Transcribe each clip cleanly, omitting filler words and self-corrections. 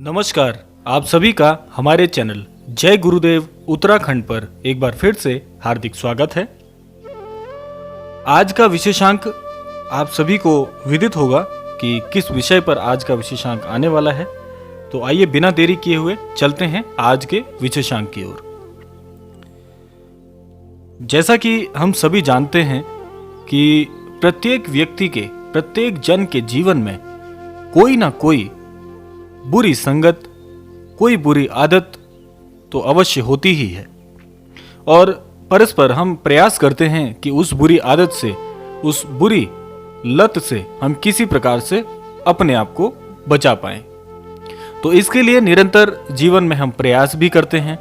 नमस्कार, आप सभी का हमारे चैनल जय गुरुदेव उत्तराखंड पर एक बार फिर से हार्दिक स्वागत है। आज का विशेषांक आप सभी को विदित होगा कि किस विषय पर आज का विशेषांक आने वाला है। तो आइए बिना देरी किए हुए चलते हैं आज के विशेषांक की ओर। जैसा कि हम सभी जानते हैं कि प्रत्येक व्यक्ति के, प्रत्येक जन के जीवन में कोई ना कोई बुरी संगत, कोई बुरी आदत तो अवश्य होती ही है और परस्पर हम प्रयास करते हैं कि उस बुरी आदत से, उस बुरी लत से हम किसी प्रकार से अपने आप को बचा पाएं। तो इसके लिए निरंतर जीवन में हम प्रयास भी करते हैं।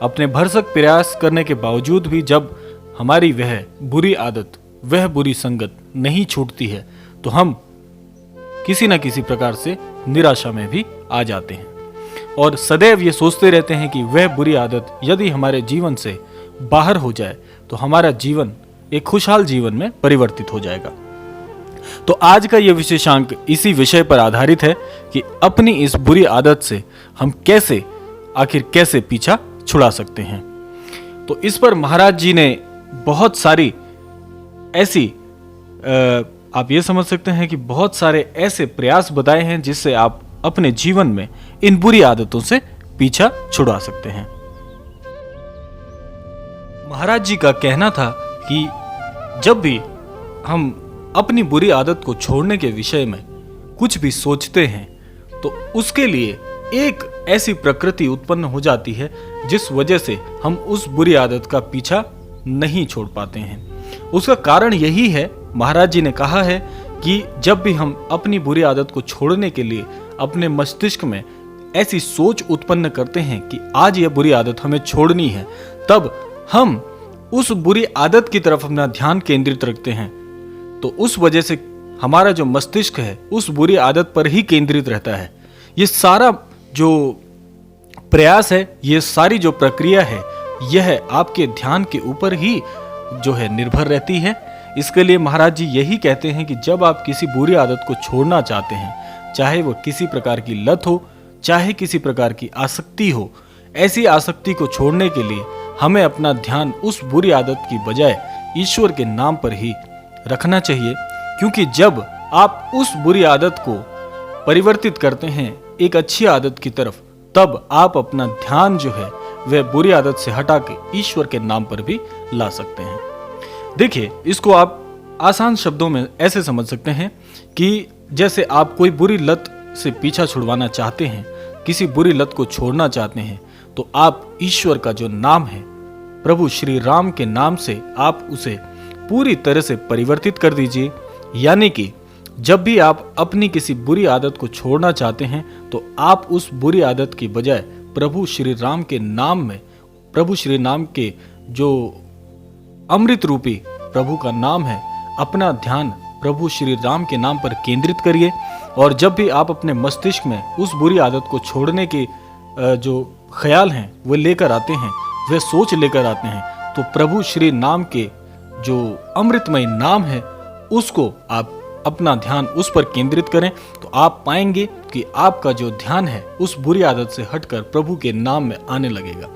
अपने भरसक प्रयास करने के बावजूद भी जब हमारी वह बुरी आदत, वह बुरी संगत नहीं छूटती है तो हम किसी न किसी प्रकार से निराशा में भी आ जाते हैं और सदैव ये सोचते रहते हैं कि वह बुरी आदत यदि हमारे जीवन से बाहर हो जाए तो हमारा जीवन एक खुशहाल जीवन में परिवर्तित हो जाएगा। तो आज का यह विशेषांक इसी विषय पर आधारित है कि अपनी इस बुरी आदत से हम कैसे पीछा छुड़ा सकते हैं। तो इस पर महाराज जी ने बहुत सारी ऐसी आप ये समझ सकते हैं कि बहुत सारे ऐसे प्रयास बताए हैं जिससे आप अपने जीवन में इन बुरी आदतों से पीछा छुड़ा सकते हैं। महाराज जी का कहना था कि जब भी हम अपनी बुरी आदत को छोड़ने के विषय में कुछ भी सोचते हैं तो उसके लिए एक ऐसी प्रकृति उत्पन्न हो जाती है जिस वजह से हम उस बुरी आदत का पीछा नहीं छोड़ पाते हैं। उसका कारण यही है, महाराज जी ने कहा है कि जब भी हम अपनी बुरी आदत को छोड़ने के लिए अपने मस्तिष्क में ऐसी सोच उत्पन्न करते हैं कि आज यह बुरी आदत हमें छोड़नी है, तब हम उस बुरी आदत की तरफ अपना ध्यान केंद्रित रखते हैं। तो उस वजह से हमारा जो मस्तिष्क है उस बुरी आदत पर ही केंद्रित रहता है। ये सारा जो प्रयास है, ये सारी जो प्रक्रिया है, यह आपके ध्यान के ऊपर ही जो है निर्भर रहती है। इसके लिए महाराज जी यही कहते हैं कि जब आप किसी बुरी आदत को छोड़ना चाहते हैं, चाहे वो किसी प्रकार की लत हो, चाहे किसी प्रकार की आसक्ति हो, ऐसी आसक्ति को छोड़ने के लिए हमें अपना ध्यान उस बुरी आदत की बजाय ईश्वर के नाम पर ही रखना चाहिए। क्योंकि जब आप उस बुरी आदत को परिवर्तित करते हैं एक अच्छी आदत की तरफ, तब आप अपना ध्यान जो है वह बुरी आदत से हटा के ईश्वर के नाम पर भी ला सकते हैं। देखिए, इसको आप आसान शब्दों में ऐसे समझ सकते हैं कि जैसे आप कोई बुरी लत से पीछा छुड़वाना चाहते हैं, किसी बुरी लत को छोड़ना चाहते हैं, तो आप ईश्वर का जो नाम है, प्रभु श्री राम के नाम से आप उसे पूरी तरह से परिवर्तित कर दीजिए। यानी कि जब भी आप अपनी किसी बुरी आदत को छोड़ना चाहते हैं तो आप उस बुरी आदत की बजाय प्रभु श्री राम के नाम में, प्रभु श्री नाम के जो अमृत रूपी प्रभु का नाम है, अपना ध्यान प्रभु श्री राम के नाम पर केंद्रित करिए। और जब भी आप अपने मस्तिष्क में उस बुरी आदत को छोड़ने के जो ख्याल हैं वो लेकर आते हैं, वे सोच लेकर आते हैं, तो प्रभु श्री नाम के जो अमृतमय नाम है उसको आप अपना ध्यान उस पर केंद्रित करें, तो आप पाएंगे कि आपका जो ध्यान है उस बुरी आदत से हटकर प्रभु के नाम में आने लगेगा।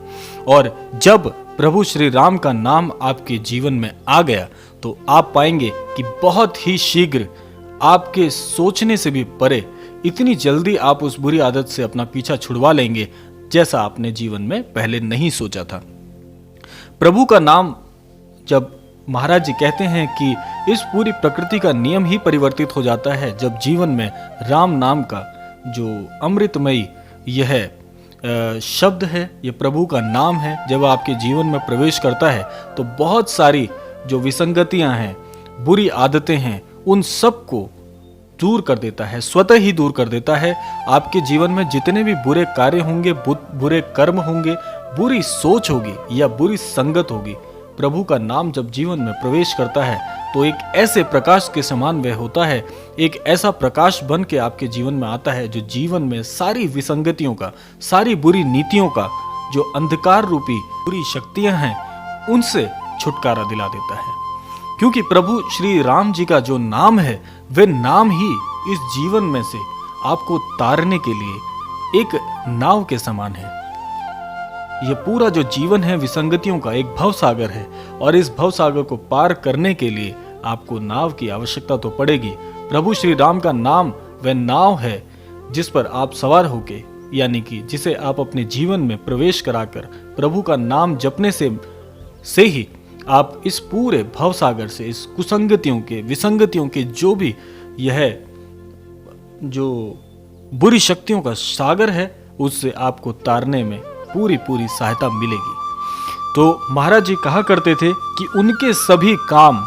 और जब प्रभु श्री राम का नाम आपके जीवन में आ गया तो आप पाएंगे कि बहुत ही शीघ्र, आपके सोचने से भी परे, इतनी जल्दी आप उस बुरी आदत से अपना पीछा छुड़वा लेंगे जैसा आपने जीवन में पहले नहीं सोचा था। प्रभु का नाम, जब महाराज जी कहते हैं कि इस पूरी प्रकृति का नियम ही परिवर्तित हो जाता है जब जीवन में राम नाम का जो अमृतमयी यह शब्द है, ये प्रभु का नाम है, जब आपके जीवन में प्रवेश करता है तो बहुत सारी जो विसंगतियां हैं, बुरी आदतें हैं, उन सब को दूर कर देता है, स्वतः ही दूर कर देता है। आपके जीवन में जितने भी बुरे कार्य होंगे, बुरे कर्म होंगे, बुरी सोच होगी या बुरी संगत होगी, प्रभु का नाम जब जीवन में प्रवेश करता है तो एक ऐसे प्रकाश के समान वह होता है, एक ऐसा प्रकाश बन के आपके जीवन में आता है जो जीवन में सारी विसंगतियों का, सारी बुरी नीतियों का, जो अंधकार रूपी बुरी शक्तियां हैं, उनसे छुटकारा दिला देता है। क्योंकि प्रभु श्री राम जी का जो नाम है, वह नाम ही इस जीवन में से आपको तारने के लिए, एक नाव के समान है। यह पूरा जो जीवन है विसंगतियों का एक भवसागर है, और इस भवसागर को पार करने के लिए आपको नाव की आवश्यकता तो पड़ेगी। प्रभु श्री राम का नाम वह नाव है जिस पर आप सवार होके, यानी कि जिसे आप अपने जीवन में प्रवेश कराकर प्रभु का नाम जपने से ही आप इस पूरे भवसागर से, इस कुसंगतियों के, विसंगतियों के, जो भी यह जो बुरी शक्तियों का सागर है, उससे आपको तारने में पूरी सहायता मिलेगी। तो महाराज जी कहा करते थे कि उनके सभी काम,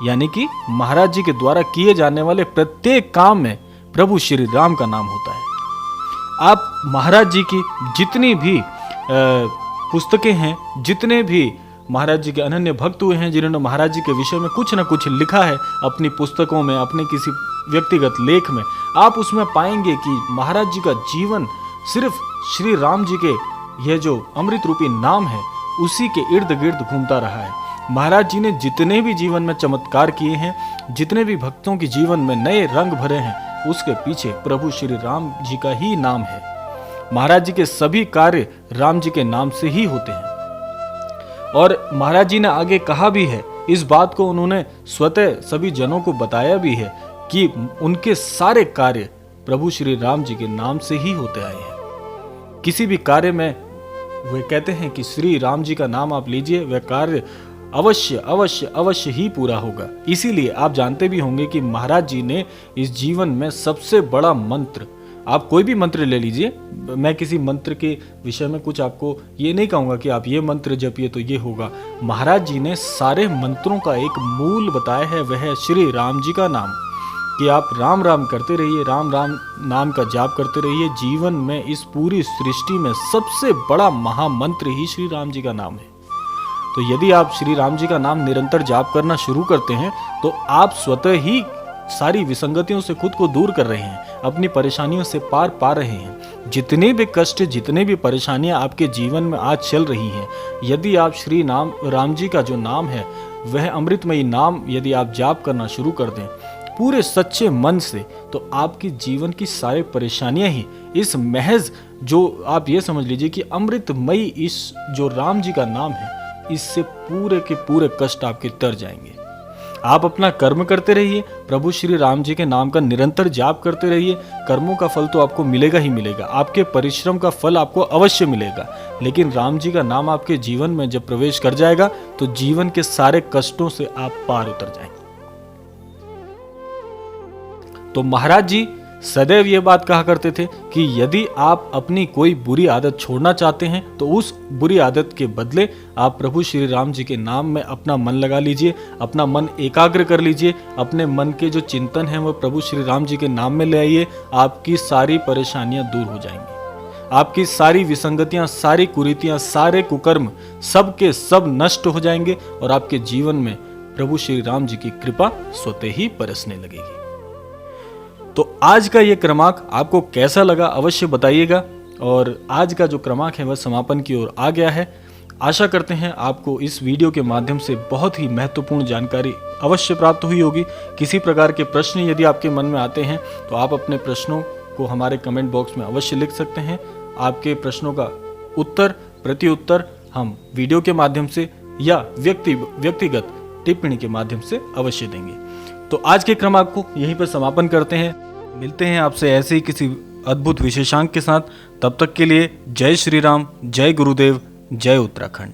यानी कि महाराज जी के द्वारा किए जाने वाले प्रत्येक काम में प्रभु श्री राम का नाम होता है। आप महाराज जी की जितनी भी पुस्तकें हैं, जितने भी महाराज जी के अनन्य भक्त हुए हैं, जिन्होंने महाराज जी के विषय में कुछ न कुछ लिखा है अपनी पुस्तकों में, अपने किसी व्यक्तिगत लेख में, आप उसमें पाएंगे कि महाराज जी का जीवन सिर्फ श्री राम जी के यह जो अमृत रूपी नाम है उसी के इर्द गिर्द घूमता रहा है। महाराज जी ने जितने भी जीवन में चमत्कार किए हैं, जितने भी भक्तों के जीवन में नए रंग भरे हैं, उसके पीछे प्रभु श्री राम जी का ही नाम है। महाराज जी के सभी कार्य राम जी के नाम से ही होते हैं। और महाराज जी ने आगे कहा भी है, इस बात को उन्होंने स्वतः सभी जनों को बताया भी है कि उनके सारे कार्य प्रभु श्री राम जी के नाम से ही होते आए हैं। किसी भी कार्य में वे कहते हैं कि श्री राम जी का नाम आप लीजिए, वह कार्य अवश्य ही पूरा होगा। इसीलिए आप जानते भी होंगे कि महाराज जी ने इस जीवन में सबसे बड़ा मंत्र, आप कोई भी मंत्र ले लीजिए, मैं किसी मंत्र के विषय में कुछ आपको ये नहीं कहूँगा कि आप ये मंत्र जपिए तो ये होगा। महाराज जी ने सारे मंत्रों का एक मूल बताया है, वह है श्री राम जी का नाम, कि आप राम राम करते रहिए, राम राम नाम का जाप करते रहिए। जीवन में इस पूरी सृष्टि में सबसे बड़ा महामंत्र ही श्री राम जी का नाम है। तो यदि आप श्री राम जी का नाम निरंतर जाप करना शुरू करते हैं तो आप स्वतः ही सारी विसंगतियों से खुद को दूर कर रहे हैं, अपनी परेशानियों से पार पा रहे हैं। जितने भी कष्ट, जितने भी परेशानियां आपके जीवन में आज चल रही हैं, यदि आप श्री राम जी का जो नाम है वह अमृतमयी नाम यदि आप जाप करना शुरू कर दें पूरे सच्चे मन से, तो आपकी जीवन की सारी परेशानियां ही इस महज जो आप ये समझ लीजिए कि अमृतमयी इस जो राम जी का नाम है, इससे पूरे के पूरे कष्ट आपके तर जाएंगे। आप अपना कर्म करते रहिए, प्रभु श्री राम जी के नाम का निरंतर जाप करते रहिए। कर्मों का फल तो आपको मिलेगा ही मिलेगा, आपके परिश्रम का फल आपको अवश्य मिलेगा। लेकिन राम जी का नाम आपके जीवन में जब प्रवेश कर जाएगा तो जीवन के सारे कष्टों से आप पार उतर जाएंगे। तो महाराज जी सदैव ये बात कहा करते थे कि यदि आप अपनी कोई बुरी आदत छोड़ना चाहते हैं तो उस बुरी आदत के बदले आप प्रभु श्री राम जी के नाम में अपना मन लगा लीजिए, अपना मन एकाग्र कर लीजिए, अपने मन के जो चिंतन है वो प्रभु श्री राम जी के नाम में ले आइए। आपकी सारी परेशानियां दूर हो जाएंगी, आपकी सारी विसंगतियां, सारी कुरीतियां, सारे कुकर्म सब के सब नष्ट हो जाएंगे और आपके जीवन में प्रभु श्री राम जी की कृपा स्वतः ही बरसने लगेगी। तो आज का ये क्रमांक आपको कैसा लगा अवश्य बताइएगा। और आज का जो क्रमांक है वह समापन की ओर आ गया है। आशा करते हैं आपको इस वीडियो के माध्यम से बहुत ही महत्वपूर्ण जानकारी अवश्य प्राप्त हुई होगी। किसी प्रकार के प्रश्न यदि आपके मन में आते हैं तो आप अपने प्रश्नों को हमारे कमेंट बॉक्स में अवश्य लिख सकते हैं। आपके प्रश्नों का उत्तर, प्रत्युत्तर हम वीडियो के माध्यम से या व्यक्तिगत टिप्पणी के माध्यम से अवश्य देंगे। तो आज के क्रमांक को यहीं पर समापन करते हैं। मिलते हैं आपसे ऐसे ही किसी अद्भुत विशेषांक के साथ। तब तक के लिए जय श्री राम, जय गुरुदेव, जय उत्तराखंड।